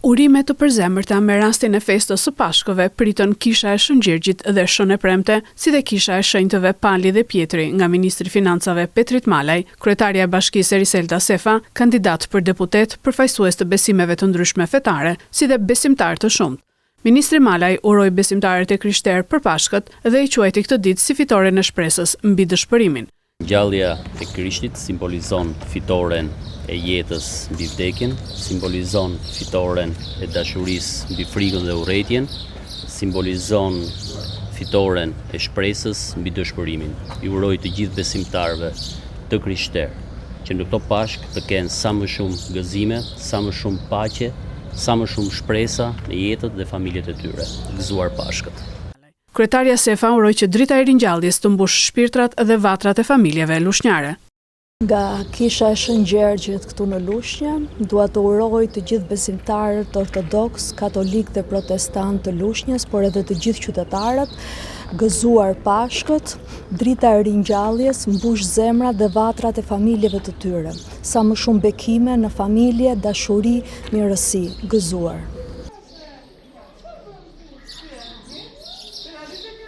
Urime të përzemërta me rastin e festës së Pashkëve pritën Kisha e Shëngjirgjit dhe Shën e Premte, si dhe Kisha e Shenjtëve Pali dhe Pjetri nga Ministri Financave Petrit Malaj, Kryetaria e Bashkisë Eriselda Sefa, kandidat për deputet, përfaqësues të besimeve të ndryshme fetare, si dhe besimtar të shumt. Ministri Malaj uroi besimtarët e krishterë për Pashkët dhe i quajti këtë ditë si fitoren e shpresës mbi dëshpërimin. Ngjallja e Krishtit simbolizon fitoren e jetës mbi vdekjen, simbolizon fitoren e dashurisë mbi frikën dhe urrëtitjen, simbolizon fitoren e shpresës mbi dëshpërimin. I uroj të gjithë besimtarëve të krishterë që në këto Pashkë të kenë sa më shumë gëzime, sa më shumë paqe, sa më shumë shpresa në jetët dhe familjet e tyre. Gëzuar Pashkët. Kryetaria Sefa uroi që drita e ringjalljes të mbush shpirtrat dhe vatrat e familjeve lushnjare. Nga Kisha e Shëngjirgjit këtu në Lushnjë, dua të uroj të gjithë besimtarët ortodoks, katolik dhe protestant të Lushnjës, por edhe të gjithë qytetarët, gëzuar Pashkët, drita e ringjalljes mbush zemrat dhe vatrat e familjeve të tyre. Sa më shumë bekime në familje, dashuri, mirësi, gëzuar.